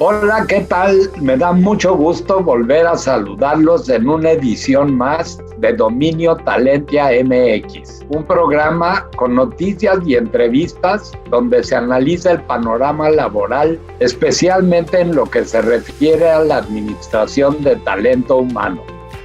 Hola, ¿qué tal? Me da mucho gusto volver a saludarlos en una edición más de Dominio Talentia MX, un programa con noticias y entrevistas donde se analiza el panorama laboral, especialmente en lo que se refiere a la administración de talento humano.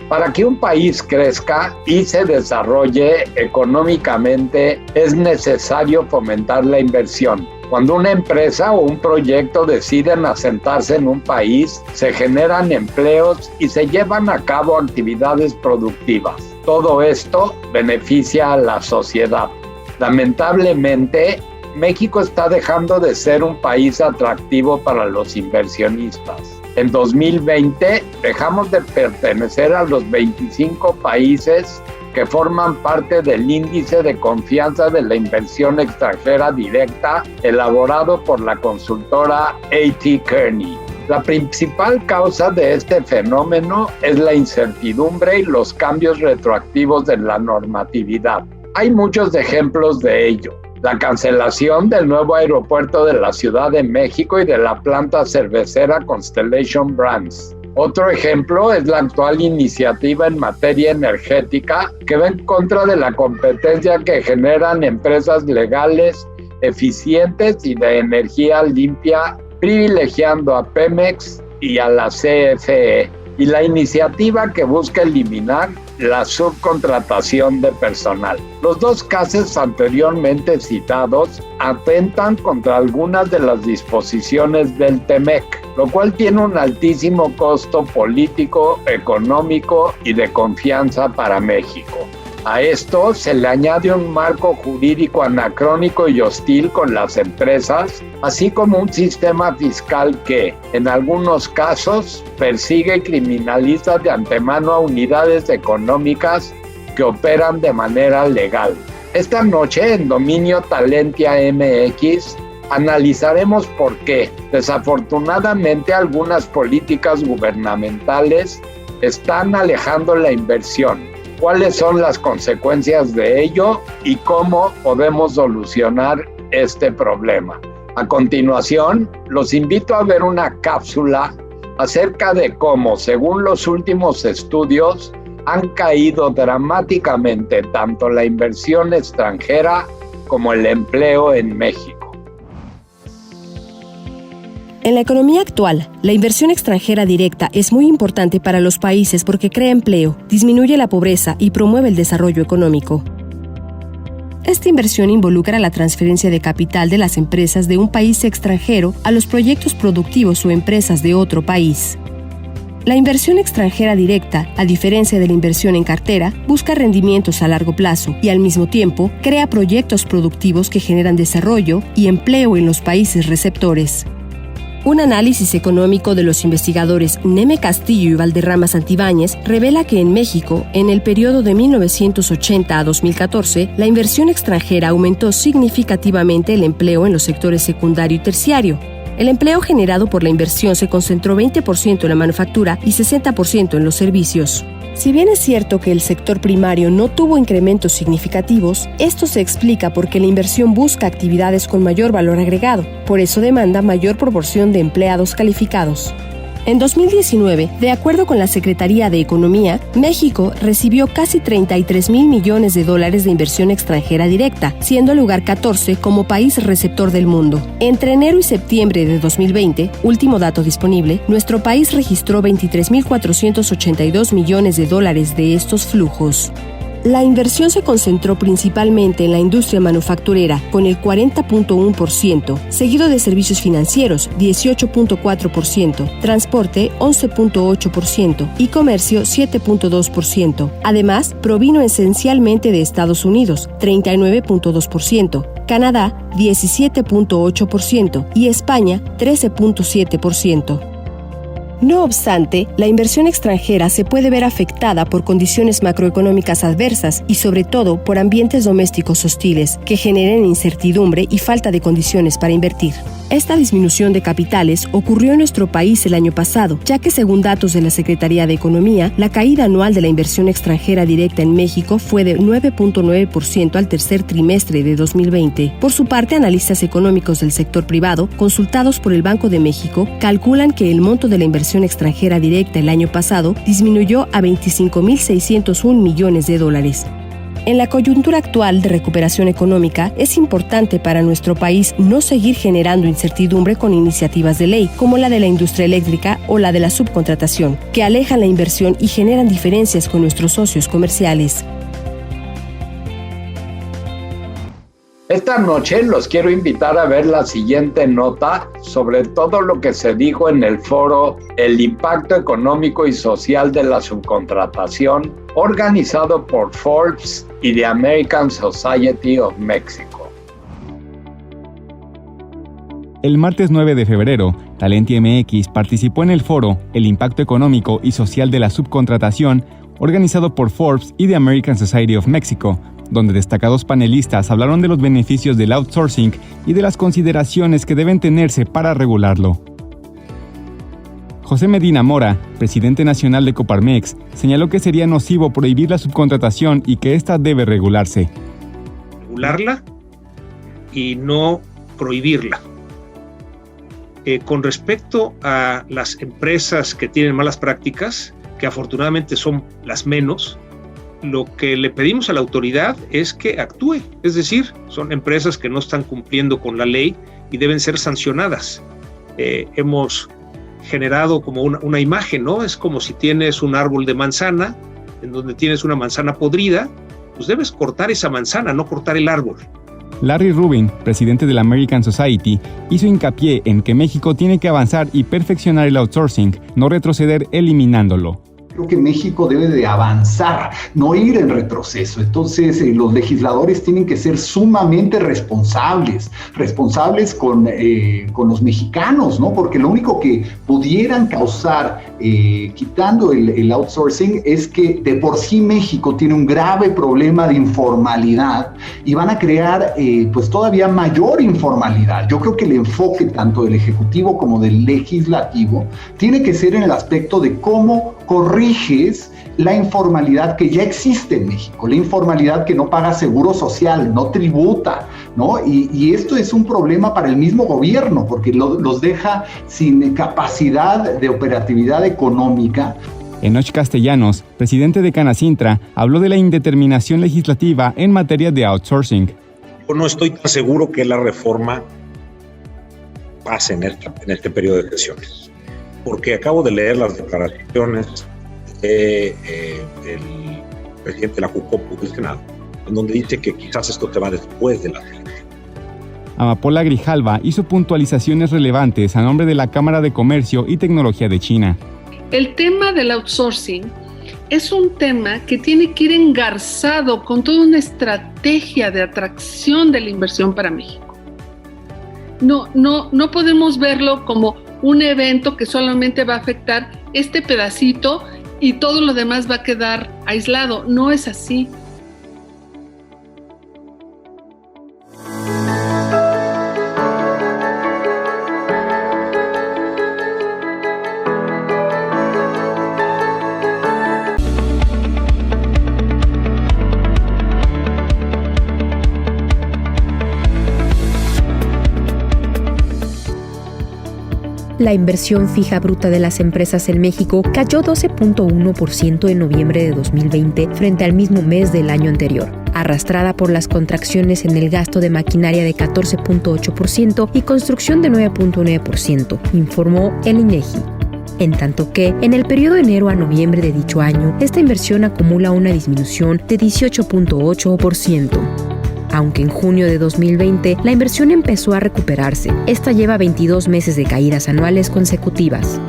Para que un país crezca y se desarrolle económicamente, es necesario fomentar la inversión. Cuando una empresa o un proyecto deciden asentarse en un país, se generan empleos y se llevan a cabo actividades productivas. Todo esto beneficia a la sociedad. Lamentablemente, México está dejando de ser un país atractivo para los inversionistas. En 2020 dejamos de pertenecer a los 25 países que forman parte del Índice de Confianza de la Inversión Extranjera Directa elaborado por la consultora A.T. Kearney. La principal causa de este fenómeno es la incertidumbre y los cambios retroactivos de la normatividad. Hay muchos ejemplos de ello. La cancelación del nuevo aeropuerto de la Ciudad de México y de la planta cervecera Constellation Brands. Otro ejemplo es la actual iniciativa en materia energética que va en contra de la competencia que generan empresas legales, eficientes y de energía limpia, privilegiando a Pemex y a la CFE, y la iniciativa que busca eliminar la subcontratación de personal. Los dos casos anteriormente citados atentan contra algunas de las disposiciones del TEMEC, lo cual tiene un altísimo costo político, económico y de confianza para México. A esto se le añade un marco jurídico anacrónico y hostil con las empresas, así como un sistema fiscal que, en algunos casos, persigue y criminaliza de antemano a unidades económicas que operan de manera legal. Esta noche, en Dominio Talentia MX, analizaremos por qué, desafortunadamente, algunas políticas gubernamentales están alejando la inversión. ¿Cuáles son las consecuencias de ello y cómo podemos solucionar este problema? A continuación, los invito a ver una cápsula acerca de cómo, según los últimos estudios, han caído dramáticamente tanto la inversión extranjera como el empleo en México. En la economía actual, la inversión extranjera directa es muy importante para los países porque crea empleo, disminuye la pobreza y promueve el desarrollo económico. Esta inversión involucra la transferencia de capital de las empresas de un país extranjero a los proyectos productivos o empresas de otro país. La inversión extranjera directa, a diferencia de la inversión en cartera, busca rendimientos a largo plazo y al mismo tiempo crea proyectos productivos que generan desarrollo y empleo en los países receptores. Un análisis económico de los investigadores Neme Castillo y Valderrama Santibáñez revela que en México, en el periodo de 1980 a 2014, la inversión extranjera aumentó significativamente el empleo en los sectores secundario y terciario. El empleo generado por la inversión se concentró 20% en la manufactura y 60% en los servicios. Si bien es cierto que el sector primario no tuvo incrementos significativos, esto se explica porque la inversión busca actividades con mayor valor agregado, por eso demanda mayor proporción de empleados calificados. En 2019, de acuerdo con la Secretaría de Economía, México recibió casi 33,000 millones de dólares de inversión extranjera directa, siendo el lugar 14 como país receptor del mundo. Entre enero y septiembre de 2020, último dato disponible, nuestro país registró 23,482 millones de dólares de estos flujos. La inversión se concentró principalmente en la industria manufacturera, con el 40,1%, seguido de servicios financieros, 18,4%, transporte, 11,8% y comercio, 7,2%. Además, provino esencialmente de Estados Unidos, 39,2%, Canadá, 17,8% y España, 13,7%. No obstante, la inversión extranjera se puede ver afectada por condiciones macroeconómicas adversas y sobre todo por ambientes domésticos hostiles que generen incertidumbre y falta de condiciones para invertir. Esta disminución de capitales ocurrió en nuestro país el año pasado, ya que según datos de la Secretaría de Economía, la caída anual de la inversión extranjera directa en México fue de 9.9% al tercer trimestre de 2020. Por su parte, analistas económicos del sector privado, consultados por el Banco de México, calculan que el monto de la inversión extranjera directa el año pasado disminuyó a $25.601 millones. En la coyuntura actual de recuperación económica, es importante para nuestro país no seguir generando incertidumbre con iniciativas de ley, como la de la industria eléctrica o la de la subcontratación, que alejan la inversión y generan diferencias con nuestros socios comerciales. Esta noche los quiero invitar a ver la siguiente nota sobre todo lo que se dijo en el foro El impacto económico y social de la subcontratación, organizado por Forbes y the American Society of Mexico. El martes 9 de febrero, Talentia MX participó en el foro El impacto económico y social de la subcontratación, organizado por Forbes y the American Society of Mexico, donde destacados panelistas hablaron de los beneficios del outsourcing y de las consideraciones que deben tenerse para regularlo. José Medina Mora, presidente nacional de Coparmex, señaló que sería nocivo prohibir la subcontratación y que ésta debe regularse. Regularla y no prohibirla. Con respecto a las empresas que tienen malas prácticas, que afortunadamente son las menos, lo que le pedimos a la autoridad es que actúe, es decir, son empresas que no están cumpliendo con la ley y deben ser sancionadas. Hemos generado como una imagen, ¿no? Es como si tienes un árbol de manzana, en donde tienes una manzana podrida, pues debes cortar esa manzana, no cortar el árbol. Larry Rubin, presidente de la American Society, hizo hincapié en que México tiene que avanzar y perfeccionar el outsourcing, no retroceder eliminándolo. Creo que México debe de avanzar, no ir en retroceso. Entonces, los legisladores tienen que ser sumamente responsables con los mexicanos, ¿no? Porque lo único que pudieran causar quitando el outsourcing es que de por sí México tiene un grave problema de informalidad y van a crear pues todavía mayor informalidad. Yo creo que el enfoque tanto del Ejecutivo como del Legislativo tiene que ser en el aspecto de cómo corriges la informalidad que ya existe en México, la informalidad que no paga seguro social, no tributa, ¿no? Y esto es un problema para el mismo gobierno, porque los deja sin capacidad de operatividad económica. Enoch Castellanos, presidente de Canacintra, habló de la indeterminación legislativa en materia de outsourcing. Yo no estoy tan seguro que la reforma pase en este periodo de sesiones, porque acabo de leer las declaraciones del presidente de la Jucopo del Senado, en donde dice que quizás esto te va después de la elección. Amapola Grijalva hizo puntualizaciones relevantes a nombre de la Cámara de Comercio y Tecnología de China. El tema del outsourcing es un tema que tiene que ir engarzado con toda una estrategia de atracción de la inversión para México. No podemos verlo como un evento que solamente va a afectar este pedacito y todo lo demás va a quedar aislado. No es así. La inversión fija bruta de las empresas en México cayó 12.1% en noviembre de 2020 frente al mismo mes del año anterior, arrastrada por las contracciones en el gasto de maquinaria de 14.8% y construcción de 9.9%, informó el INEGI. En tanto que, en el periodo de enero a noviembre de dicho año, esta inversión acumula una disminución de 18.8%. Aunque en junio de 2020 la inversión empezó a recuperarse, esta lleva 22 meses de caídas anuales consecutivas.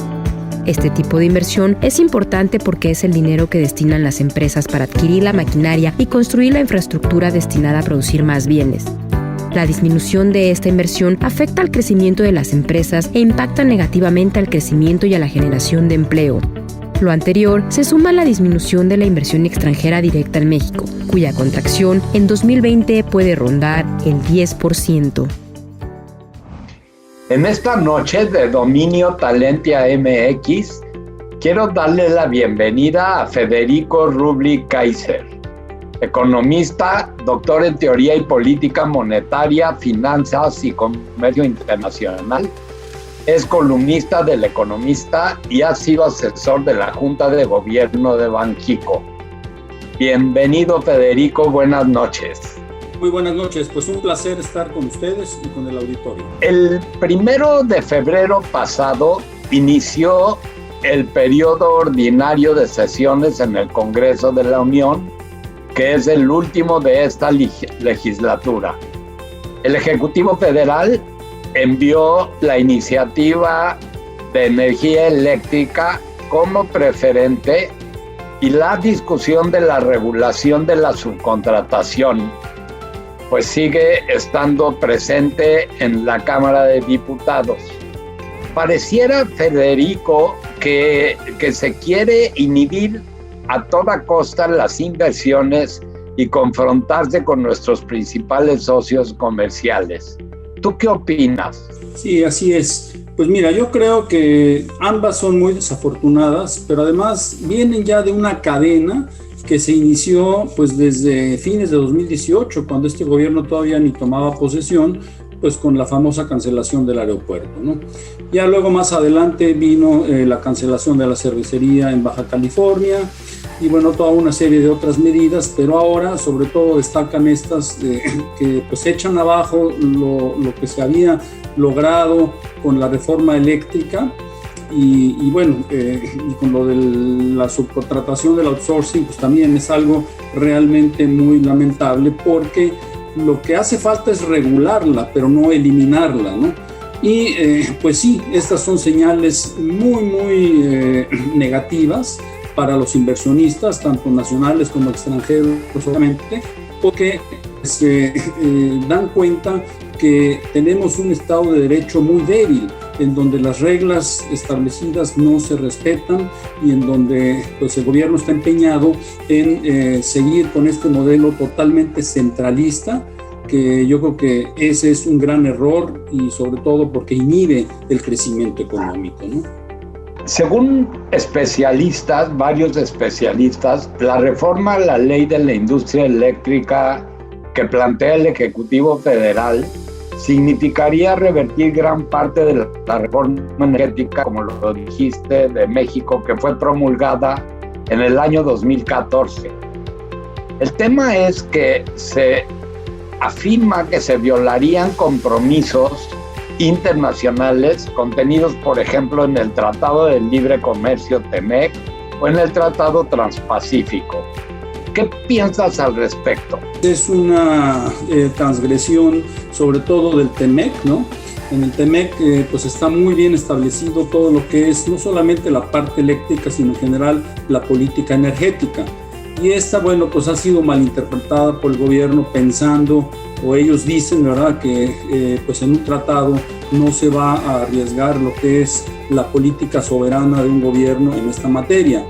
Este tipo de inversión es importante porque es el dinero que destinan las empresas para adquirir la maquinaria y construir la infraestructura destinada a producir más bienes. La disminución de esta inversión afecta al crecimiento de las empresas e impacta negativamente al crecimiento y a la generación de empleo. Lo anterior se suma a la disminución de la inversión extranjera directa en México, cuya contracción en 2020 puede rondar el 10%. En esta noche de Dominio Talentia MX, quiero darle la bienvenida a Federico Rubli Kaiser, economista, doctor en Teoría y Política Monetaria, Finanzas y Comercio Internacional. Es columnista del Economista y ha sido asesor de la Junta de Gobierno de Banxico. Bienvenido, Federico, buenas noches. Muy buenas noches, pues un placer estar con ustedes y con el auditorio. El 1 de febrero pasado inició el periodo ordinario de sesiones en el Congreso de la Unión, que es el último de esta legislatura. El Ejecutivo Federal envió la iniciativa de energía eléctrica como preferente y la discusión de la regulación de la subcontratación pues sigue estando presente en la Cámara de Diputados. Pareciera, Federico, que se quiere inhibir a toda costa las inversiones y confrontarse con nuestros principales socios comerciales. ¿Tú qué opinas? Sí, así es. Pues mira, yo creo que ambas son muy desafortunadas, pero además vienen ya de una cadena que se inició pues desde fines de 2018, cuando este gobierno todavía ni tomaba posesión, pues con la famosa cancelación del aeropuerto, ¿no? Ya luego más adelante vino la cancelación de la cervecería en Baja California y bueno, toda una serie de otras medidas, pero ahora sobre todo destacan estas que pues echan abajo lo que se había logrado con la reforma eléctrica. Y bueno, y con lo de la subcontratación del outsourcing, pues también es algo realmente muy lamentable, porque lo que hace falta es regularla, pero no eliminarla, ¿no? Y pues sí, estas son señales muy negativas para los inversionistas, tanto nacionales como extranjeros, obviamente, porque se dan cuenta que tenemos un Estado de Derecho muy débil, en donde las reglas establecidas no se respetan y en donde pues, el gobierno está empeñado en seguir con este modelo totalmente centralista, que yo creo que ese es un gran error y sobre todo porque inhibe el crecimiento económico, ¿no? Según especialistas, varios especialistas, la reforma a la ley de la industria eléctrica que plantea el Ejecutivo Federal significaría revertir gran parte de la reforma energética, como lo dijiste, de México, que fue promulgada en el año 2014. El tema es que se afirma que se violarían compromisos internacionales contenidos, por ejemplo, en el Tratado de Libre Comercio TEMEC o en el Tratado Transpacífico. ¿Qué piensas al respecto? Es una transgresión sobre todo del TEMEC, ¿no? En el TEMEC pues está muy bien establecido todo lo que es no solamente la parte eléctrica, sino en general la política energética. Y esta, bueno, pues ha sido malinterpretada por el gobierno pensando, o ellos dicen, ¿verdad?, que pues en un tratado no se va a arriesgar lo que es la política soberana de un gobierno en esta materia.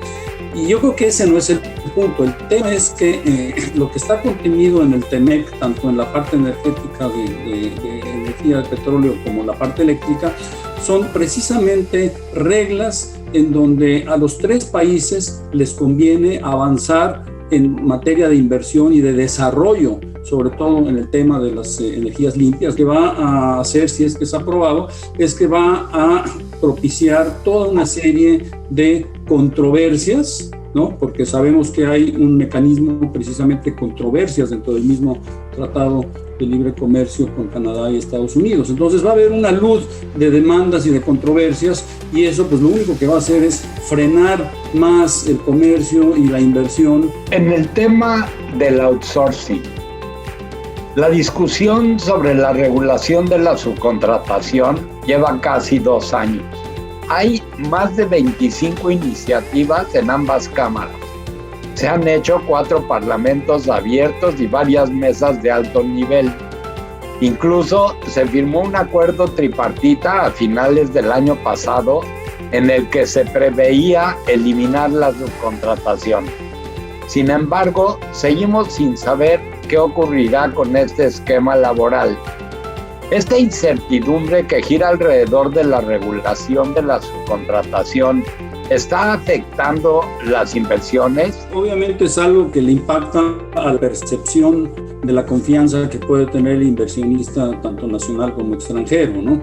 Y yo creo que ese no es el punto. El tema es que lo que está contenido en el TEMEC, tanto en la parte energética de energía de petróleo como la parte eléctrica, son precisamente reglas en donde a los tres países les conviene avanzar en materia de inversión y de desarrollo, sobre todo en el tema de las energías limpias. Que va a hacer, si es que es aprobado, es que va a propiciar toda una serie de controversias, ¿no? Porque sabemos que hay un mecanismo precisamente de controversias dentro del mismo Tratado de Libre Comercio con Canadá y Estados Unidos. Entonces va a haber una luz de demandas y de controversias, y eso pues lo único que va a hacer es frenar más el comercio y la inversión. En el tema del outsourcing, la discusión sobre la regulación de la subcontratación lleva casi 2 años. Hay más de 25 iniciativas en ambas cámaras. Se han hecho 4 parlamentos abiertos y varias mesas de alto nivel. Incluso se firmó un acuerdo tripartita a finales del año pasado en el que se preveía eliminar la subcontratación. Sin embargo, seguimos sin saber qué ocurrirá con este esquema laboral. Esta incertidumbre que gira alrededor de la regulación de la subcontratación ¿está afectando las inversiones? Obviamente es algo que le impacta a la percepción de la confianza que puede tener el inversionista, tanto nacional como extranjero, ¿no?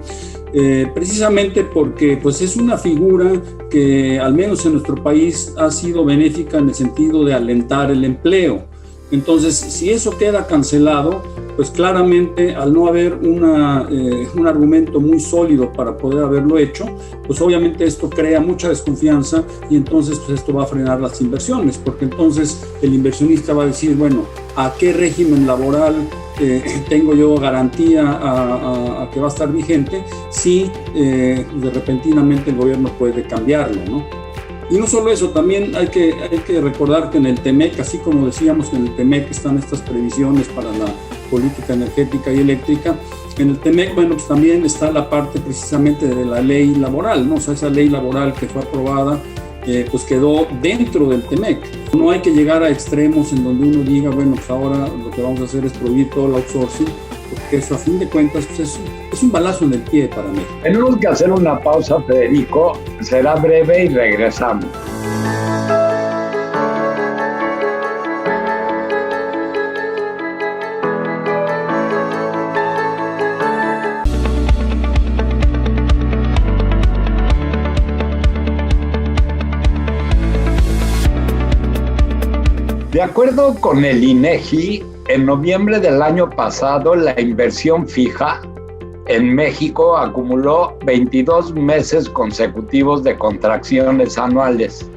Precisamente porque pues, es una figura que, al menos en nuestro país, ha sido benéfica en el sentido de alentar el empleo. Entonces, si eso queda cancelado, pues claramente al no haber un argumento muy sólido para poder haberlo hecho, pues obviamente esto crea mucha desconfianza y entonces pues esto va a frenar las inversiones, porque entonces el inversionista va a decir, bueno, ¿a qué régimen laboral tengo yo garantía a que va a estar vigente si de repentinamente el gobierno puede cambiarlo, ¿no? Y no solo eso, también hay que recordar que en el TEMEC, así como decíamos que en el TEMEC están estas previsiones para la política energética y eléctrica, en el TEMEC, bueno, pues también está la parte precisamente de la ley laboral, ¿no? O sea, esa ley laboral que fue aprobada, pues quedó dentro del TEMEC. No hay que llegar a extremos en donde uno diga, bueno, pues ahora lo que vamos a hacer es prohibir todo el outsourcing, porque eso a fin de cuentas pues es un balazo en el pie para México. Tenemos que hacer una pausa, Federico, será breve y regresamos. De acuerdo con el INEGI, en noviembre del año pasado, la inversión fija en México acumuló 22 meses consecutivos de contracciones anuales.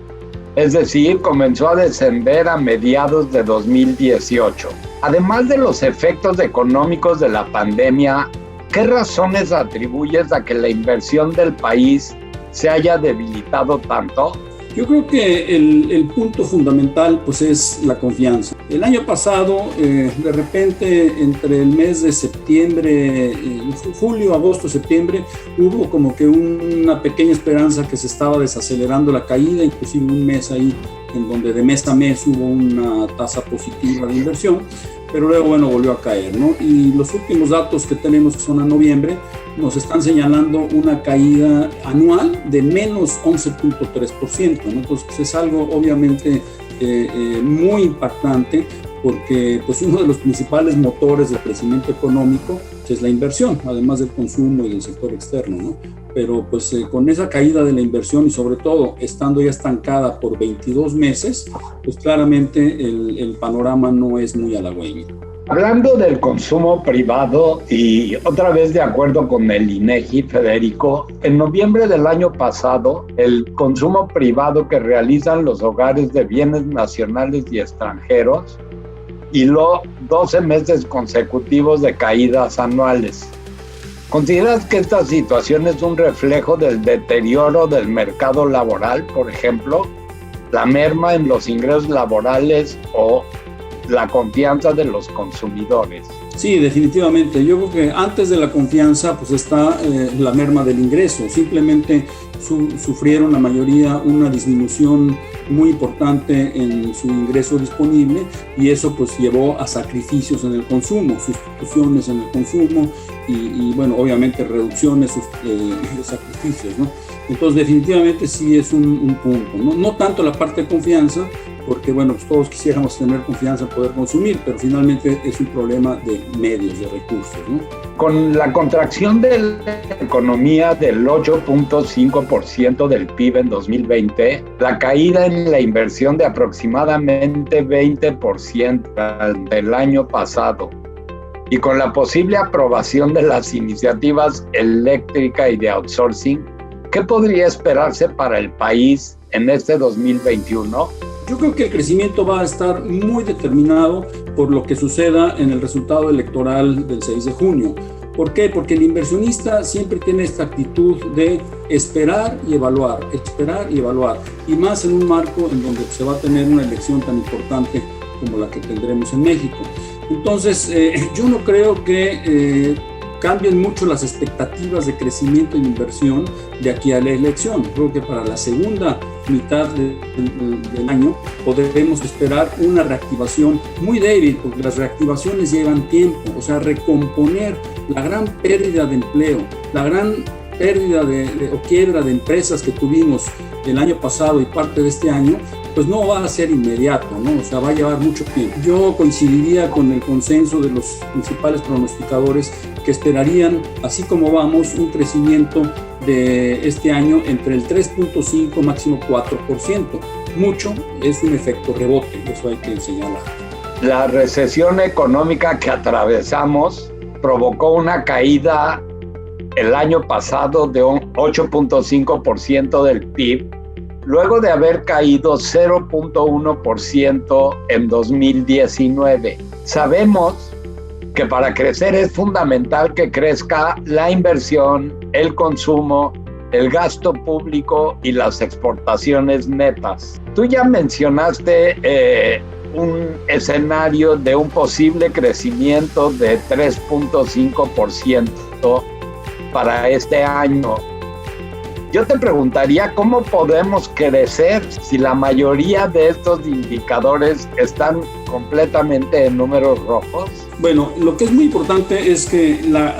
Es decir, comenzó a descender a mediados de 2018. Además de los efectos económicos de la pandemia, ¿qué razones atribuyes a que la inversión del país se haya debilitado tanto? Yo creo que el punto fundamental pues es la confianza. El año pasado, de repente, entre el mes de septiembre, julio, agosto, septiembre, hubo como que una pequeña esperanza que se estaba desacelerando la caída, inclusive un mes ahí en donde de mes a mes hubo una tasa positiva de inversión, pero luego, bueno, volvió a caer, ¿no? Y los últimos datos que tenemos, que son a noviembre, nos están señalando una caída anual de menos 11.3%, ¿no? Entonces, pues es algo obviamente muy impactante, porque pues uno de los principales motores del crecimiento económico pues, es la inversión, además del consumo y del sector externo, ¿no? Pero pues con esa caída de la inversión y sobre todo estando ya estancada por 22 meses, pues claramente el panorama no es muy halagüeño. Hablando del consumo privado y otra vez de acuerdo con el INEGI, Federico, en noviembre del año pasado, el consumo privado que realizan los hogares de bienes nacionales y extranjeros hiló 12 meses consecutivos de caídas anuales. ¿Consideras que esta situación es un reflejo del deterioro del mercado laboral, por ejemplo, la merma en los ingresos laborales o la confianza de los consumidores? Sí, definitivamente. Yo creo que antes de la confianza pues está la merma del ingreso. Simplemente sufrieron la mayoría una disminución muy importante en su ingreso disponible y eso pues llevó a sacrificios en el consumo, sustituciones en el consumo y bueno, obviamente reducciones de sacrificios, ¿no? Entonces definitivamente sí es un punto, ¿no? No tanto la parte de confianza, porque bueno, pues todos quisiéramos tener confianza en poder consumir, pero finalmente es un problema de medios, de recursos, ¿no? Con la contracción de la economía del 8.5% del PIB en 2020, la caída en la inversión de aproximadamente 20% del año pasado, y con la posible aprobación de las iniciativas eléctrica y de outsourcing, ¿qué podría esperarse para el país en este 2021? Yo creo que el crecimiento va a estar muy determinado por lo que suceda en el resultado electoral del 6 de junio. ¿Por qué? Porque el inversionista siempre tiene esta actitud de esperar y evaluar, y más en un marco en donde se va a tener una elección tan importante como la que tendremos en México. Entonces, yo no creo que cambien mucho las expectativas de crecimiento en inversión de aquí a la elección. Creo que para la segunda mitad del año, podremos esperar una reactivación muy débil, porque las reactivaciones llevan tiempo. O sea, recomponer la gran pérdida de empleo, la gran pérdida o quiebra de empresas que tuvimos el año pasado y parte de este año, pues no va a ser inmediato, ¿no? O sea, va a llevar mucho tiempo. Yo coincidiría con el consenso de los principales pronosticadores que esperarían, así como vamos, un crecimiento de este año entre el 3.5 máximo 4%. Mucho es un efecto rebote, eso hay que señalar. La recesión económica que atravesamos provocó una caída el año pasado de un 8.5% del PIB, luego de haber caído 0.1% en 2019. Sabemos que para crecer es fundamental que crezca la inversión, el consumo, el gasto público y las exportaciones netas. Tú ya mencionaste un escenario de un posible crecimiento de 3.5% para este año. Yo te preguntaría, ¿cómo podemos crecer si la mayoría de estos indicadores están completamente en números rojos? Bueno, lo que es muy importante es que la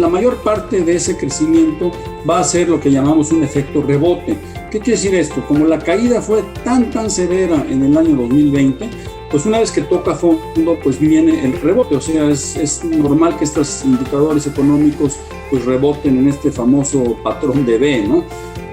mayor parte de ese crecimiento va a ser lo que llamamos un efecto rebote. ¿Qué quiere decir esto? Como la caída fue tan severa en el año 2020, pues una vez que toca fondo, pues viene el rebote. O sea, es normal que estos indicadores económicos pues reboten en este famoso patrón de V, ¿no?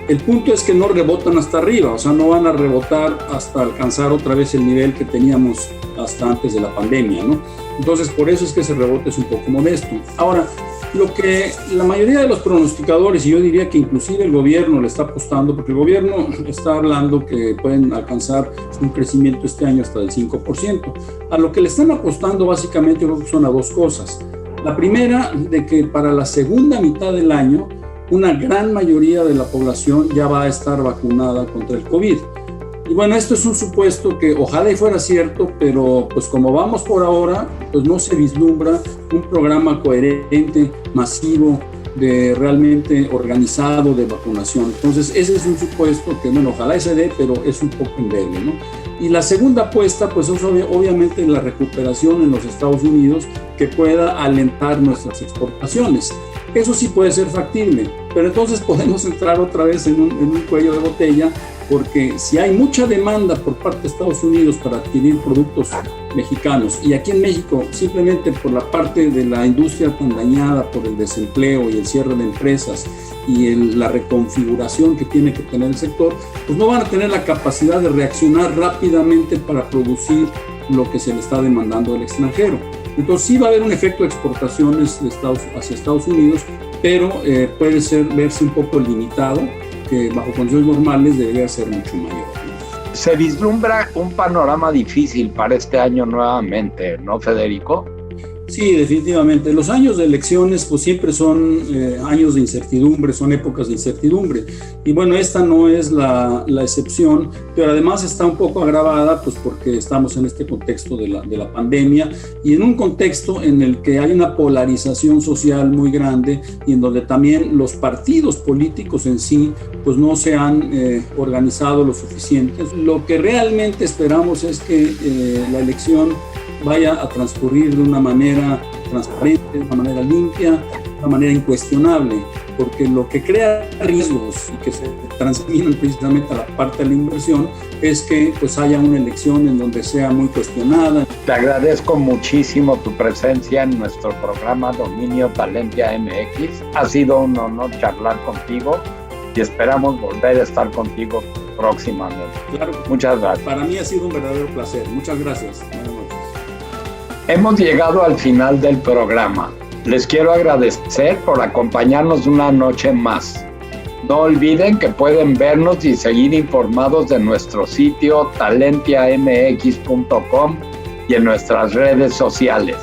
El punto es que no rebotan hasta arriba, o sea, no van a rebotar hasta alcanzar otra vez el nivel que teníamos hasta antes de la pandemia, ¿no? Entonces, por eso es que ese rebote es un poco modesto. Ahora, lo que la mayoría de los pronosticadores, y yo diría que inclusive el gobierno le está apostando, porque el gobierno está hablando que pueden alcanzar un crecimiento este año hasta del 5%. A lo que le están apostando básicamente yo creo que son a dos cosas. La primera, de que para la segunda mitad del año, una gran mayoría de la población ya va a estar vacunada contra el COVID. Y bueno, esto es un supuesto que ojalá y fuera cierto, pero pues como vamos por ahora, pues no se vislumbra un programa coherente, masivo, realmente organizado de vacunación. Entonces ese es un supuesto que, bueno, ojalá se dé, pero es un poco endeble, ¿no? Y la segunda apuesta, pues es obviamente la recuperación en los Estados Unidos que pueda alentar nuestras exportaciones. Eso sí puede ser factible, pero entonces podemos entrar otra vez en un cuello de botella, porque si hay mucha demanda por parte de Estados Unidos para adquirir productos mexicanos, y aquí en México simplemente por la parte de la industria tan dañada por el desempleo y el cierre de empresas y la reconfiguración que tiene que tener el sector, pues no van a tener la capacidad de reaccionar rápidamente para producir lo que se le está demandando al extranjero. Entonces sí va a haber un efecto de exportaciones hacia Estados Unidos, pero puede verse un poco limitado, que bajo condiciones normales debería ser mucho mayor. Se vislumbra un panorama difícil para este año nuevamente, ¿no, Federico? Sí, definitivamente. Los años de elecciones pues siempre son años de incertidumbre, son épocas de incertidumbre. Y bueno, esta no es la excepción, pero además está un poco agravada pues porque estamos en este contexto de la pandemia y en un contexto en el que hay una polarización social muy grande y en donde también los partidos políticos en sí pues no se han organizado lo suficiente. Lo que realmente esperamos es que la elección vaya a transcurrir de una manera transparente, de una manera limpia, de una manera incuestionable, porque lo que crea riesgos y que se transmitan precisamente a la parte de la inversión es que pues haya una elección en donde sea muy cuestionada. Te agradezco muchísimo tu presencia en nuestro programa Dominio Talentia MX. Ha sido un honor charlar contigo y esperamos volver a estar contigo próximamente. Claro. Muchas gracias. Para mí ha sido un verdadero placer. Muchas gracias. Hemos llegado al final del programa. Les quiero agradecer por acompañarnos una noche más. No olviden que pueden vernos y seguir informados de nuestro sitio talentiamx.com y en nuestras redes sociales.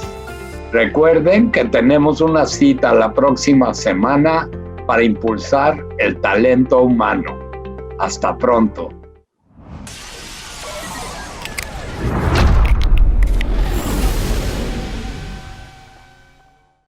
Recuerden que tenemos una cita la próxima semana para impulsar el talento humano. Hasta pronto.